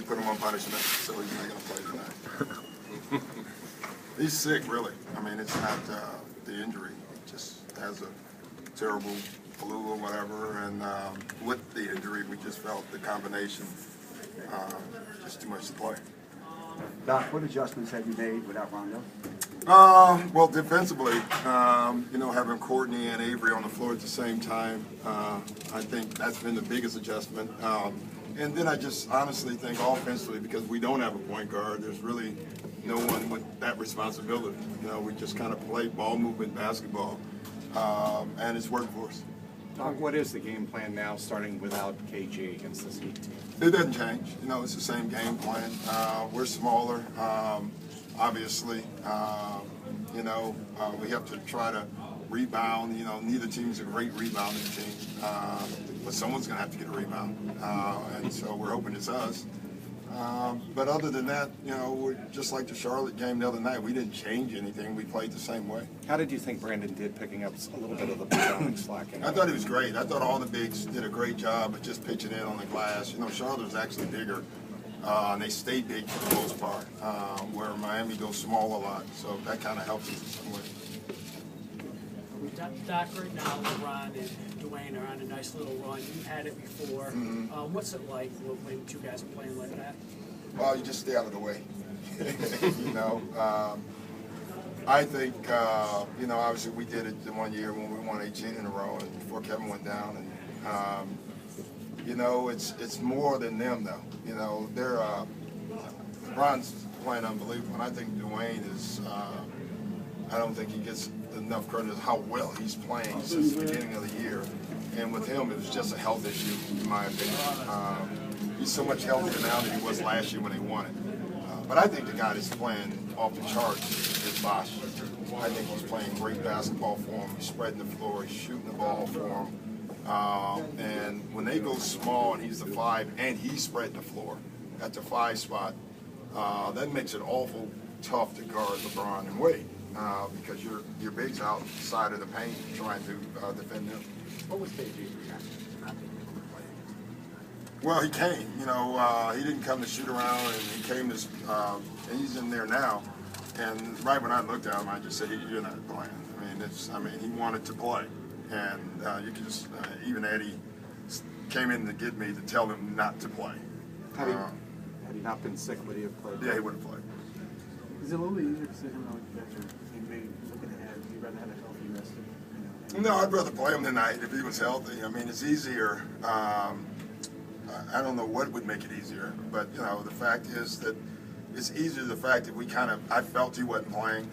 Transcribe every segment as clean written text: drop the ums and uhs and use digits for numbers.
put him on punishment, so he's not going to play tonight. He's sick, really. I mean, it's not the injury. He just has a terrible flu or whatever, and with the injury, we just felt the combination just too much to play. Doc, what adjustments have you made without Rondo? Well, defensively, having Courtney and Avery on the floor at the same time, I think that's been the biggest adjustment. And then I just honestly think offensively, because we don't have a point guard, there's really no one with that responsibility. We just kind of play ball movement basketball, and it's worked for us. What is the game plan now, starting without KG against this Heat team? It doesn't change. It's the same game plan. We're smaller, obviously. We have to try to rebound. Neither team's a great rebounding team, but someone's going to have to get a rebound, and so we're hoping it's us. But other than that, we're just like the Charlotte game the other night. We didn't change anything. We played the same way. How did you think Brandon did picking up a little bit of the rebounding slack? I thought he was great. I thought all the bigs did a great job of just pitching in on the glass. Charlotte was actually bigger, and they stayed big for the most part, where Miami goes small a lot. So that kind of helps us in some way. Doc, right now, LeBron and Dwayne are on a nice little run. You've had it before. What's it like when two guys are playing like that? Well, you just stay out of the way. I think, obviously we did it the one year when we won 18 in a row and before Kevin went down. And, it's more than them, though. They're, LeBron's playing unbelievable. And I think Dwayne is, I don't think he gets enough credit as how well he's playing since the beginning of the year. And with him, it was just a health issue, in my opinion. He's so much healthier now than he was last year when he won it. But I think the guy that's playing off the charts is Bosh. I think he's playing great basketball for him. He's spreading the floor. He's shooting the ball for him. And when they go small and he's the 5 and he's spreading the floor at the 5 spot, that makes it awful tough to guard LeBron and Wade. Because your big's outside of the paint trying to defend them. What was KG's reaction to not being able to play? Well, he came. He didn't come to shoot around, and he came to. And he's in there now. And right when I looked at him, I just said, "You're not playing." He wanted to play, and you can just even Eddie came in to get me to tell him not to play. Had he not been sick, would he have played? Yeah, he would have played. Is it a little easier decision though, maybe looking ahead? You'd rather have a healthy rest? No, I'd rather play him tonight if he was healthy. It's easier. I don't know what would make it easier, but the fact is that it's easier. The fact that I felt he wasn't playing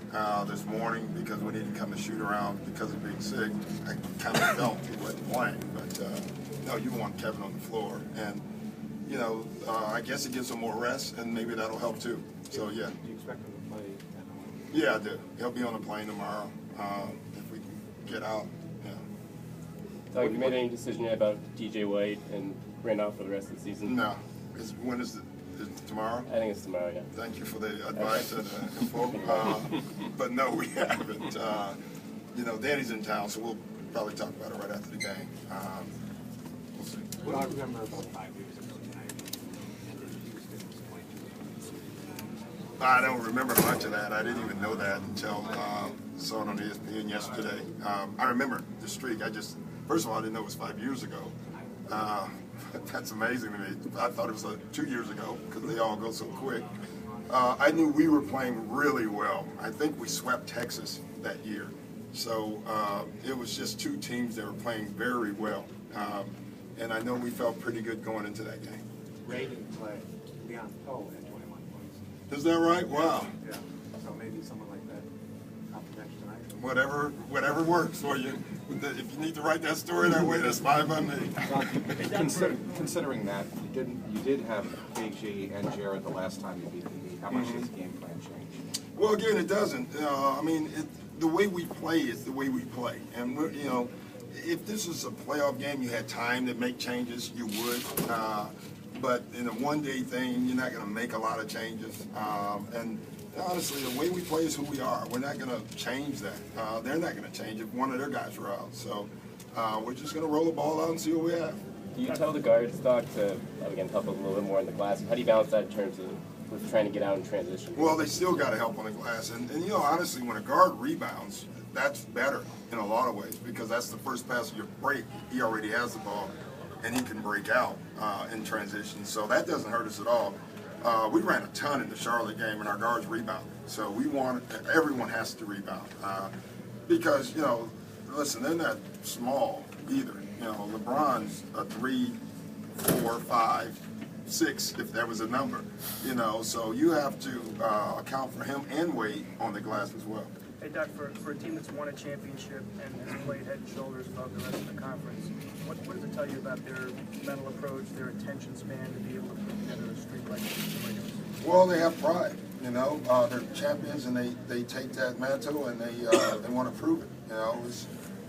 this morning because we needed to come to shoot around because of being sick. I kind of felt he wasn't playing, but no, you want Kevin on the floor, and I guess it gives him more rest, and maybe that'll help too. So yeah. Do you expect him to play at home? Yeah, I do. He'll be on the plane tomorrow if we can get out. Yeah. Have you made any decision yet about DJ White and Randolph for the rest of the season? No. When is it? Is it tomorrow? I think it's tomorrow, yeah. Thank you for the advice and info. But no, we haven't. Danny's in town, so we'll probably talk about it right after the game. We'll see. What I remember about 5 years ago tonight, I don't remember much of that. I didn't even know that until saw it on ESPN yesterday. I remember the streak. First of all, I didn't know it was 5 years ago. That's amazing to me. I thought it was 2 years ago because they all go so quick. I knew we were playing really well. I think we swept Texas that year. So it was just two teams that were playing very well. And I know we felt pretty good going into that game. Ray didn't play. Leon Poe had 21 points. Is that right? Wow. Yeah. So maybe someone like that off the bench tonight. Whatever works for you. If you need to write that story that way, that's fine by me. Considering that, you did have KG and Jared the last time you beat the Heat, how much does the game plan change? Well, again, it doesn't. The way we play is the way we play. And, if this was a playoff game, you had time to make changes, you would. But in a one-day thing, you're not going to make a lot of changes. And honestly, the way we play is who we are. We're not going to change that. They're not going to change if one of their guys are out. So we're just going to roll the ball out and see what we have. Do you tell the guards, Doc, to again help a little bit more in the glass? How do you balance that in terms of with trying to get out in transition? Well, they still got to help on the glass, and you know, honestly, when a guard rebounds, that's better in a lot of ways because that's the first pass of your break. He already has the ball, and he can break out in transition, so that doesn't hurt us at all. We ran a ton in the Charlotte game, and our guards rebounded. So everyone has to rebound because, you know, listen, they're not small either. You know, LeBron's a 3, 4, 5, 6, if there was a number. You know, so you have to account for him and weight on the glass as well. Hey, Doc, for a team that's won a championship and has played head and shoulders above the rest of the conference, what does it tell you about their mental approach, their attention span to be able to put together a streak like this? Well, they have pride, you know. They're champions, and they take that mantle, and they want to prove it. You know,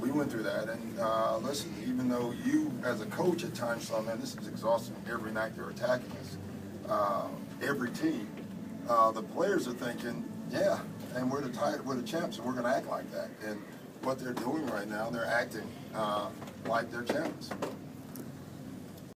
we went through that, and listen, even though you, as a coach, at times thought, man, this is exhausting. Every night they're attacking us, every team. The players are thinking, yeah, and we're the champs, and we're going to act like that. And what they're doing right now, they're acting like they're champions.